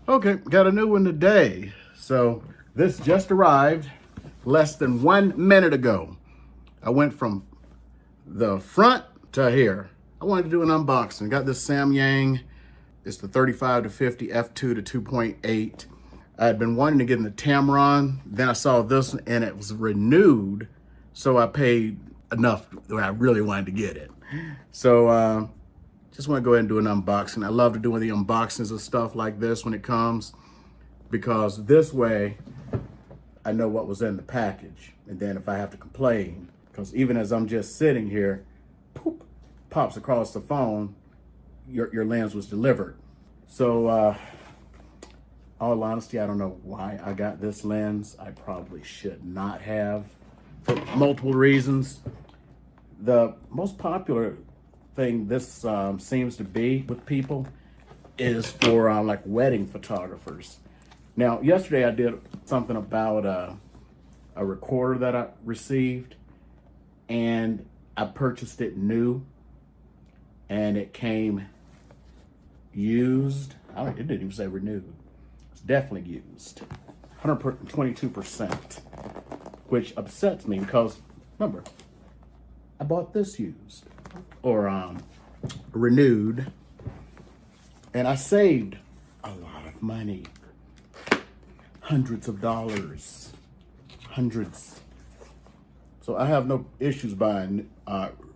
Okay, got a new one today. So this just arrived less than 1 minute ago. I went from the front to here. I wanted to do an unboxing. Got this Samyang. It's the 35 to 50 f2 to 2.8. I had been wanting to get in the Tamron. Then I saw this one and it was renewed. So I paid enough where I really wanted to get it. So just want to go ahead and do an unboxing. I love to do the unboxings of stuff like this when it comes, because this way I know what was in the package. And then if I have to complain, because even as I'm just sitting here, poop, pops across the phone, your lens was delivered. So all honesty, I don't know why I got this lens. I probably should not have, for multiple reasons. The most popular thing this seems to be with people is for like wedding photographers. Now, yesterday I did something about a recorder that I received, and I purchased it new, and it came used. It didn't even say renewed. It's definitely used, 122%, which upsets me because remember, I bought this used or renewed, and I saved a lot of money, hundreds of dollars, hundreds. So I have no issues buying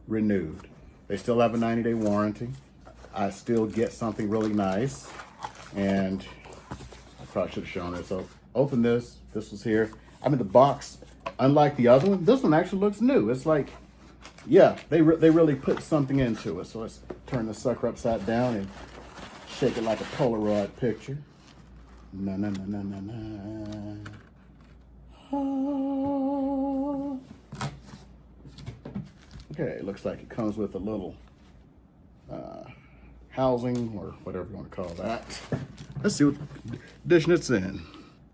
renewed. They still have a 90-day warranty. I still get something really nice, and I probably should have shown it. So open this. This was here. I mean, the box, unlike the other one, this one actually looks new. It's like, yeah, they really put something into it. So let's turn the sucker upside down and shake it like a Polaroid picture. Na na na na na na. Oh. Okay, it looks like it comes with a little housing or whatever you want to call that. Let's see what edition it's in.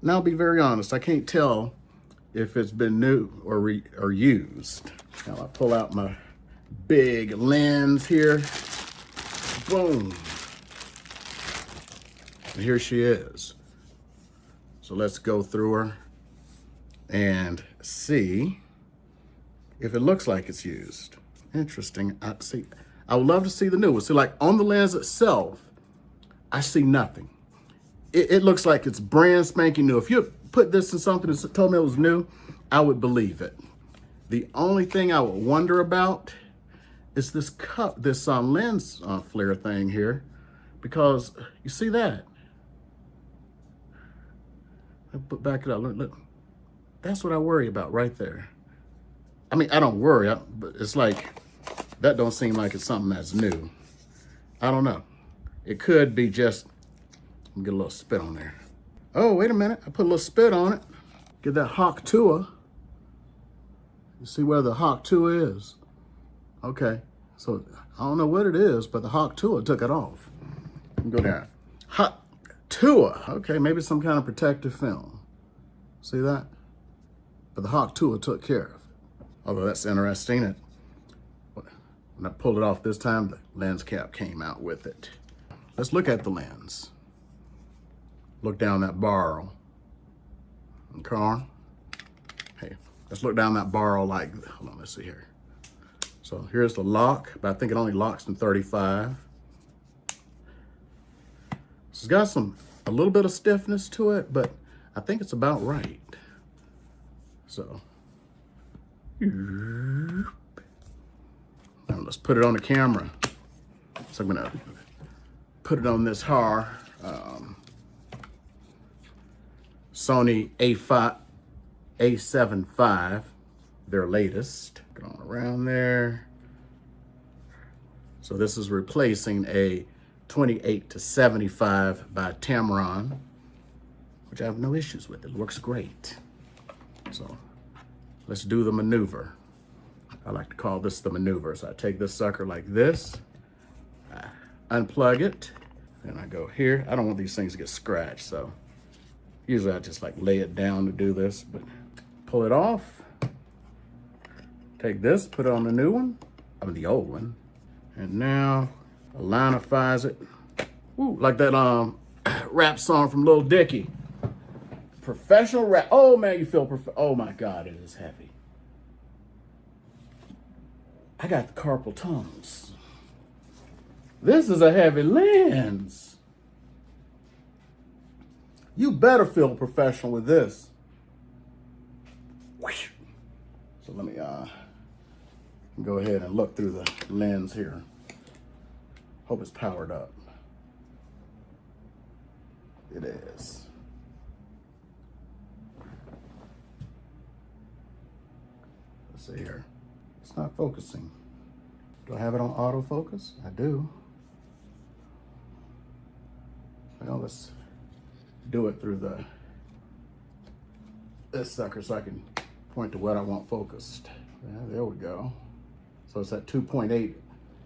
Now, I'll be very honest, I can't tell if it's been new or used. Now I pull out my big lens here. Boom. And here she is. So let's go through her and see if it looks like it's used. Interesting. I would love to see the new one. See, like on the lens itself, I see nothing. It looks like it's brand spanking new. If you put this in something that told me it was new, I would believe it. The only thing I would wonder about is this cup, this lens flare thing here, because you see that? Back it up. Look. That's what I worry about right there. I mean, I don't worry, but it's like, that don't seem like it's something that's new. I don't know. It could be just, let me get a little spit on there. Oh, wait a minute. I put a little spit on it. Get that Hawk Tua. You see where the Hawk Tua is? Okay. So I don't know what it is, but the Hawk Tua took it off. Let me go down. Hawk Tua. Okay, maybe some kind of protective film. See that? But the Hawk Tua took care of it. Although that's interesting. When I pulled it off this time, the lens cap came out with it. Let's look at the lens. Look down that barrel. Okay. Hey, let's look down that barrel like, hold on, let's see here. So here's the lock, but I think it only locks in 35. It's got a little bit of stiffness to it, but I think it's about right. So, now let's put it on the camera. So I'm gonna put it on this Sony A7 V, their latest. Get on around there. So this is replacing a 28 to 75 by Tamron, which I have no issues with. It works great. So let's do the maneuver. I like to call this the maneuver. So I take this sucker like this, I unplug it, and I go here. I don't want these things to get scratched, so usually I just like lay it down to do this, but pull it off. Take this, put it on the new one, I mean the old one, and now alignifies it. Ooh, like that rap song from Lil Dicky. Professional rap. Oh man, you feel oh my God, it is heavy. I got the carpal tunnels. This is a heavy lens. You better feel professional with this. So let me go ahead and look through the lens here. Hope it's powered up. It is. Let's see here. It's not focusing. Do I have it on autofocus? I do. Well, let's do it through this sucker so I can point to what I want focused. Yeah, there we go. So it's at 2.8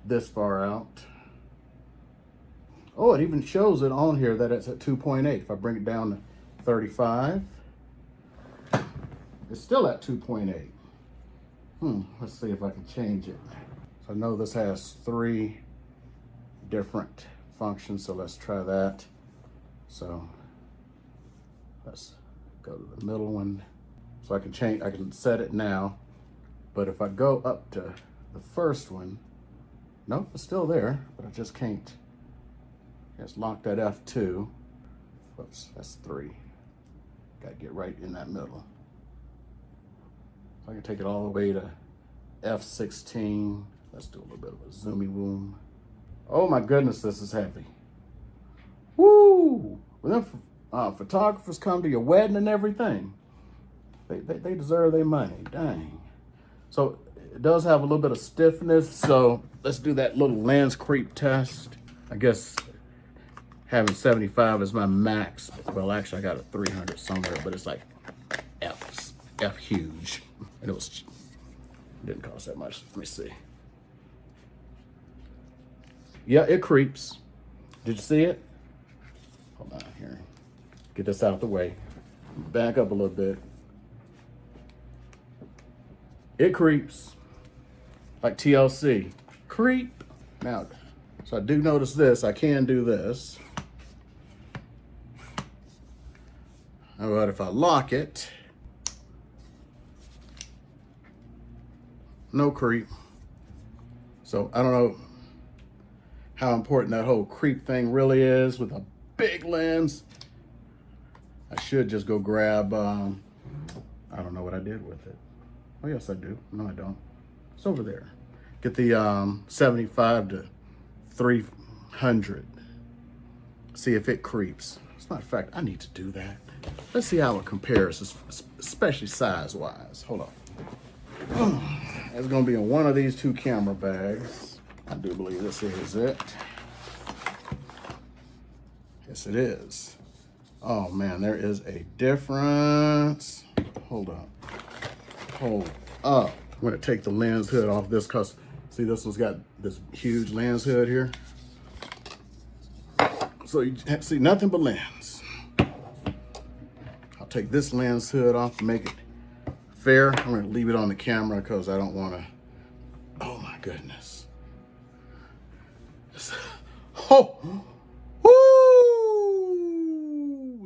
this far out. Oh, it even shows it on here that it's at 2.8. If I bring it down to 35, it's still at 2.8. Let's see if I can change it. So I know this has 3 different functions, so let's try that. So let's go to the middle one. So I can change, I can set it now, but if I go up to the first one, nope, it's still there, but I just can't. It's locked at F2. Whoops, that's 3. Gotta get right in that middle. So I can take it all the way to F16. Let's do a little bit of a zoomy boom. Oh my goodness, this is heavy. Woo! When them photographers come to your wedding and everything, they deserve their money, dang. So it does have a little bit of stiffness, so let's do that little lens creep test. I guess having 75 is my max. Well, actually I got a 300 somewhere, but it's like F huge. And it didn't cost that much. Let me see. Yeah, it creeps. Did you see it? Hold on here. Get this out the way. Back up a little bit. It creeps. Like TLC. Creep. Now, so I do notice this. I can do this. But if I lock it, no creep. So I don't know how important that whole creep thing really is with a big lens. I should just go grab, I don't know what I did with it. Oh yes, I do. No, I don't. It's over there. Get the 75 to 300. See if it creeps. As a matter of fact, I need to do that. Let's see how it compares, especially size-wise. Hold on. It's gonna be in one of these 2 camera bags. I do believe this is it. Yes, it is. Oh man, there is a difference. Hold up. Hold up. I'm gonna take the lens hood off this because see, this one's got this huge lens hood here. So you see nothing but lens. I'll take this lens hood off to make it fair. I'm gonna leave it on the camera because I don't wanna, oh my goodness. Oh, woo,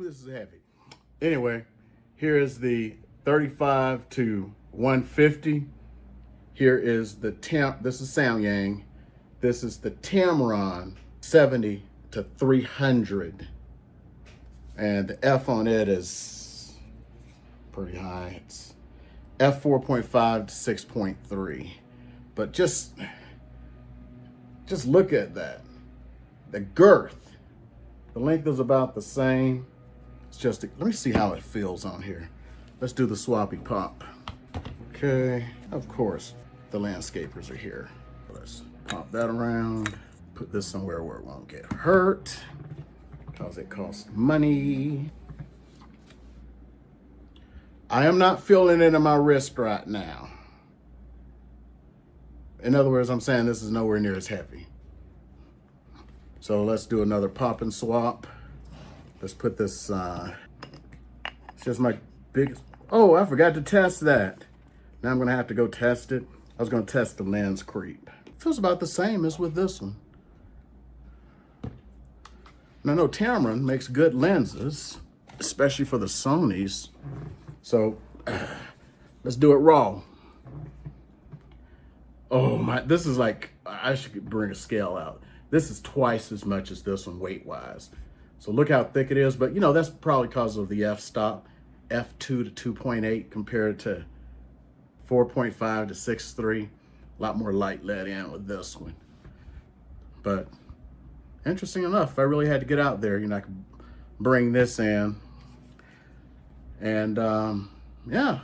this is heavy. Anyway, here is the 35 to 150. Here is the this is Samyang. This is the Tamron 70 to 300. And the F on it is pretty high. It's F4.5 to 6.3. But just look at that. The girth. The length is about the same. It's just, let me see how it feels on here. Let's do the swappy pop. Okay, of course, the landscapers are here. Let's pop that around. Put this somewhere where it won't get hurt because it costs money. I am not feeling it in my wrist right now. In other words, I'm saying this is nowhere near as heavy. So let's do another pop and swap. Let's put this, it's just my biggest, oh, I forgot to test that. Now I'm gonna have to go test it. I was gonna test the lens creep. Feels about the same as with this one. And I know Tamron makes good lenses, especially for the Sonys. So let's do it raw. Oh my, this is like, I should bring a scale out. This is twice as much as this one weight-wise. So look how thick it is, but you know, that's probably because of the f-stop, f2 to 2.8 compared to 4.5 to 6.3. A lot more light let in with this one. But interesting enough, if I really had to get out there, you know, I could bring this in. And yeah,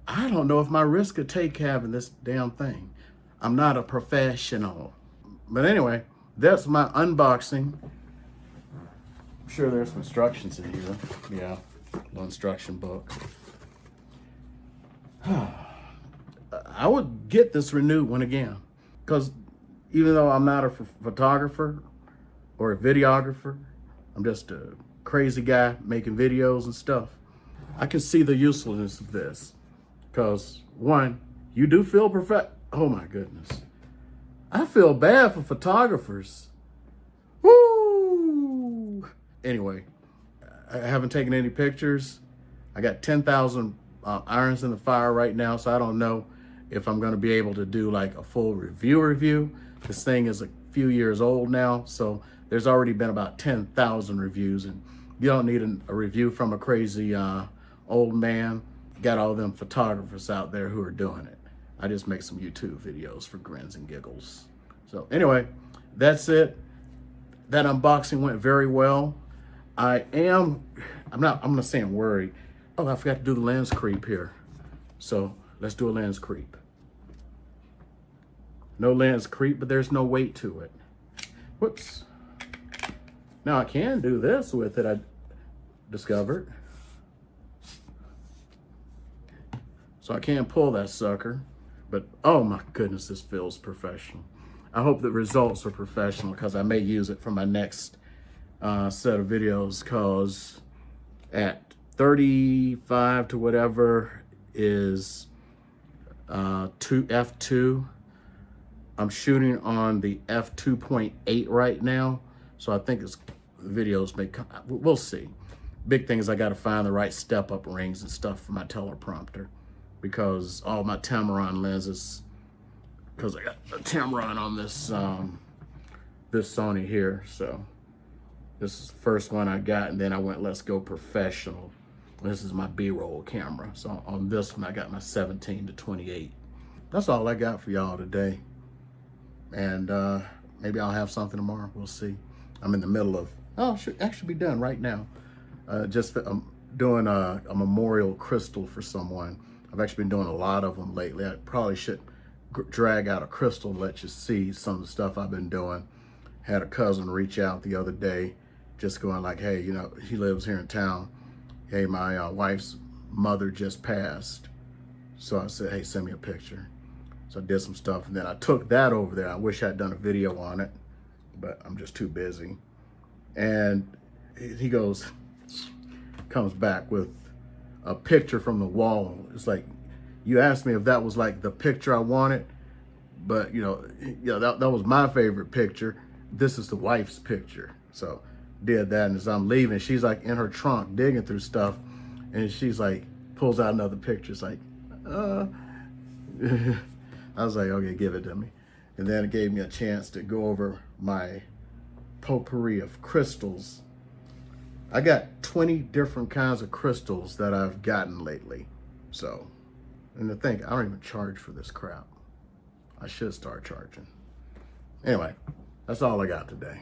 I don't know if my wrist could take having this damn thing. I'm not a professional. But anyway, that's my unboxing. I'm sure there's some instructions in here. Yeah, the instruction book. I would get this renewed one again, because even though I'm not a photographer or a videographer, I'm just a crazy guy making videos and stuff. I can see the usefulness of this, because one, you do feel perfect. Oh my goodness. I feel bad for photographers. Woo! Anyway, I haven't taken any pictures. I got 10,000 irons in the fire right now, so I don't know if I'm going to be able to do like a full review. This thing is a few years old now, so there's already been about 10,000 reviews, and you don't need a review from a crazy old man. Got all them photographers out there who are doing it. I just make some YouTube videos for grins and giggles. So anyway, that's it. That unboxing went very well. I'm not saying worried. Oh, I forgot to do the lens creep here. So let's do a lens creep. No lens creep, but there's no weight to it. Whoops. Now I can do this with it, I discovered. So I can pull that sucker, but oh my goodness, this feels professional. I hope the results are professional, because I may use it for my next set of videos, because at 35 to whatever is f2. I'm shooting on the f2.8 right now, so I think the videos may come. We'll see. Big thing is I got to find the right step-up rings and stuff for my teleprompter, because all my Tamron lenses, because I got a Tamron on this this Sony here, so this is the first one I got, and then I went, let's go professional. This is my B-roll camera. So on this one, I got my 17 to 28. That's all I got for y'all today. And maybe I'll have something tomorrow. We'll see. I'm in the middle of, it should actually be done right now. I'm doing a memorial crystal for someone. I've actually been doing a lot of them lately. I probably should drag out a crystal and let you see some of the stuff I've been doing. Had a cousin reach out the other day, just going like, hey, you know, he lives here in town. Hey, my wife's mother just passed. So I said, hey, send me a picture. So I did some stuff, and then I took that over there. I wish I'd done a video on it, but I'm just too busy. And he comes back with a picture from the wall. It's like, you asked me if that was like the picture I wanted, but you know, that was my favorite picture. This is the wife's picture. So did that, and as I'm leaving, she's like in her trunk digging through stuff, and she's like, pulls out another picture. It's like, I was like, okay, give it to me. And then it gave me a chance to go over my potpourri of crystals. I got 20 different kinds of crystals that I've gotten lately. So, and to think, I don't even charge for this crap. I should start charging. Anyway, that's all I got today.